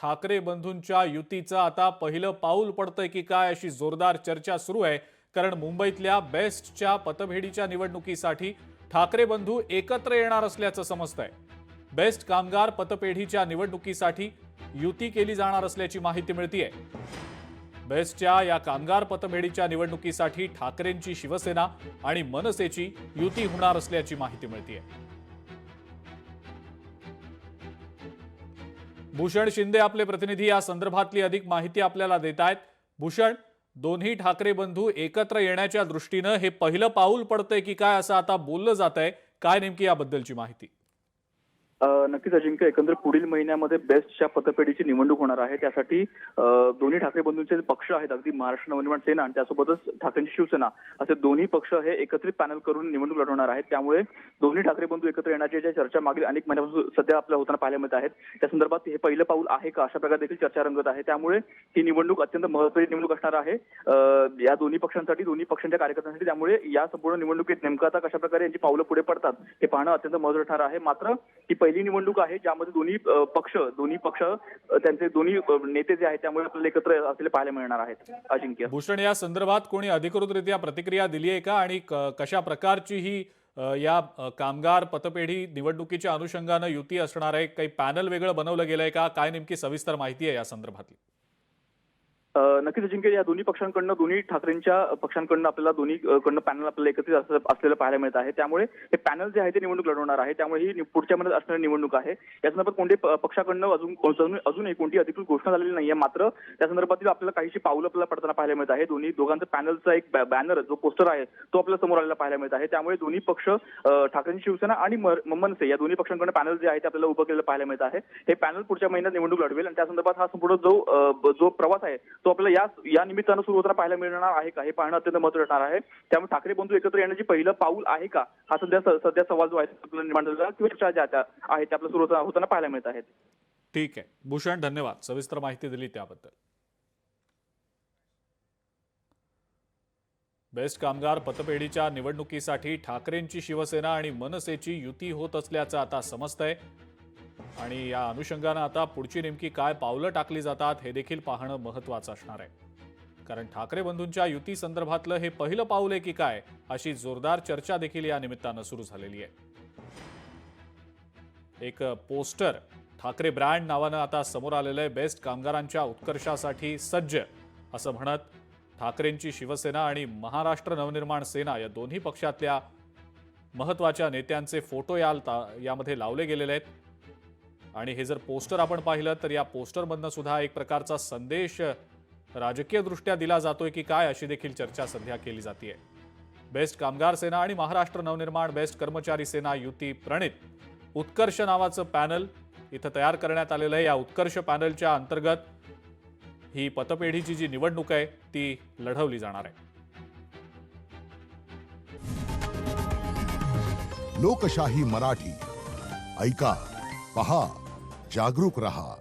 ठाकरे बंधूंच्या युतीचं आता पहिलं पाऊल पडतंय की काय अशी जोरदार चर्चा सुरू आहे। कारण मुंबईतल्या बेस्टच्या पतभेडीच्या निवडणुकीसाठी ठाकरे बंधू एकत्र येणार असल्याचं समजतंय। बेस्ट कामगार पतपेढीच्या निवडणुकीसाठी युती केली जाणार असल्याची माहिती मिळतेय। बेस्टच्या या कामगार पतभेडीच्या निवडणुकीसाठी ठाकरेंची शिवसेना आणि मनसेची युती होणार असल्याची माहिती मिळतेय। भूषण शिंदे आपले प्रतिनिधी या संदर्भातली अधिक माहिती आपल्याला देत आहेत। भूषण, दोन्ही ठाकरे बंधू एकत्र येण्याच्या दृष्टीने हे पहिलं पाऊल पडतंय की काय असं आता बोललं जातंय, काय नेमकी याबद्दलची माहिती? नक्कीच अजिंक्य, एकंदर पुढील महिन्यामध्ये बेस्टच्या पतपेढीची निवडणूक होणार आहे। त्यासाठी दोन्ही ठाकरे बंधूंचे पक्ष आहेत, अगदी महाराष्ट्र नवनिर्माण सेना आणि त्यासोबतच ठाकरेंची शिवसेना, असे दोन्ही पक्ष हे एकत्रित पॅनल करून निवडणूक लढवणार आहेत। त्यामुळे दोन्ही ठाकरे बंधू एकत्र येण्याच्या ज्या चर्चा मागील अनेक महिन्यापासून सध्या आपल्या होताना पाहायला मिळत आहेत, त्या संदर्भात हे पहिलं पाऊल आहे का अशा प्रकारे देखील चर्चा रंगत आहे। त्यामुळे ही निवडणूक अत्यंत महत्त्वाची निवडणूक असणार आहे या दोन्ही पक्षांसाठी, दोन्ही पक्षांच्या कार्यकर्त्यांसाठी। त्यामुळे या संपूर्ण निवडणुकीत नेमकं आता कशा प्रकारे यांची पावलं पुढे पडतात हे पाहणं अत्यंत महत्त्वाचं ठरणार आहे। मात्र ही पहिली निवडणूक आहे ज्यामध्ये दोन्ही पक्ष त्यांचे दोन्ही नेते जे आहेत त्यामुळे आपल्याला एकत्र असलेले पाहायला मिळणार आहेत। अजिंक्य, भूषण, या संदर्भात कोणी अधिकृतरित्या प्रतिक्रिया दिली आहे का आणि कशा प्रकारची ही या कामगार पतपेढी निवडणुकीच्या अनुषंगाने युती असणार आहे? काही पॅनल वेगळं बनवलं गेलंय का? काय नेमकी सविस्तर माहिती आहे या संदर्भातली? नक्कीच अजिंक्य, या दोन्ही पक्षांकडनं, दोन्ही ठाकरेंच्या पक्षांकडनं आपल्याला दोन्हीकडनं पॅनल आपल्याला एकत्रित असलेलं पाहायला मिळत आहे। त्यामुळे हे पॅनल जे आहे ते निवडणूक लढवणार आहे। त्यामुळे ही पुढच्या महिन्यात असणारी निवडणूक आहे। या संदर्भात कोणत्याही पक्षाकडनं अजूनही कोणती अधिकृत घोषणा झालेली नाहीये। मात्र त्या संदर्भातील आपल्याला काहीशी पावलं आपल्याला पडताना पाहायला मिळत आहे। दोघांचं पॅनलचा एक बॅनर, जो पोस्टर आहे, तो आपल्याला समोर आलेला पाहायला मिळत आहे। त्यामुळे दोन्ही पक्ष, ठाकरेंची शिवसेना आणि मनसे, या दोन्ही पक्षांकडनं पॅनल जे आहे ते आपल्याला उभं केलेलं पाहायला मिळत आहे। हे पॅनल पुढच्या महिन्यात निवडणूक लढवेल आणि त्या संदर्भात हा संपूर्ण जो प्रवास आहे तो आपल्याला या निमित्तानं सुरू होताना पाहायला मिळणार आहे का हे पाहणं अत्यंत महत्त्वाचं ठरणार आहे। त्यामुळे ठाकरे बंधू एकत्र येण्याची पहिलं पाऊल आहे का हा सध्या सवाल जो आहे आपल्याला निर्माण झालेला किंवा चर्चा ज्या आहेत त्या आपल्याला सुरू होताना पाहायला मिळत आहेत। ठीक आहे भूषण, धन्यवाद सविस्तर माहिती दिली त्याबद्दल। बेस्ट कामगार पतपेढीच्या निवडणुकीसाठी ठाकरेंची शिवसेना आणि मनसेची युती होत असल्याचं आता समजतंय आणि या अनुषंगानं आता पुढची नेमकी काय पावलं टाकली जातात हे देखील पाहणं महत्त्वाचं असणार आहे। कारण ठाकरे बंधूंच्या युती संदर्भातलं हे पहिलं पाऊल आहे की काय अशी जोरदार चर्चा देखील या निमित्तानं सुरू झालेली आहे। एक पोस्टर ठाकरे ब्रँड नावानं आता समोर आलेलं आहे। बेस्ट कामगारांच्या उत्कर्षासाठी सज्ज असं म्हणत ठाकरेंची शिवसेना आणि महाराष्ट्र नवनिर्माण सेना या दोन्ही पक्षातल्या महत्त्वाच्या नेत्यांचे फोटो यामध्ये लावले गेलेले आहेत। आणि हे जर पोस्टर आपण पाहिलं तर या पोस्टरमधनं सुद्धा एक प्रकारचा संदेश राजकीय दृष्ट्या दिला जातोय की काय अशी देखील चर्चा सध्या केली जाते। बेस्ट कामगार सेना आणि महाराष्ट्र नवनिर्माण बेस्ट कर्मचारी सेना युती प्रणित उत्कर्ष नावाचं पॅनल इथं तयार करण्यात आलेलं आहे। या उत्कर्ष पॅनलच्या अंतर्गत ही पतपेढीची जी निवडणूक आहे ती लढवली जाणार आहे। लोकशाही मराठी ऐका, पहा, जागरूक रहा।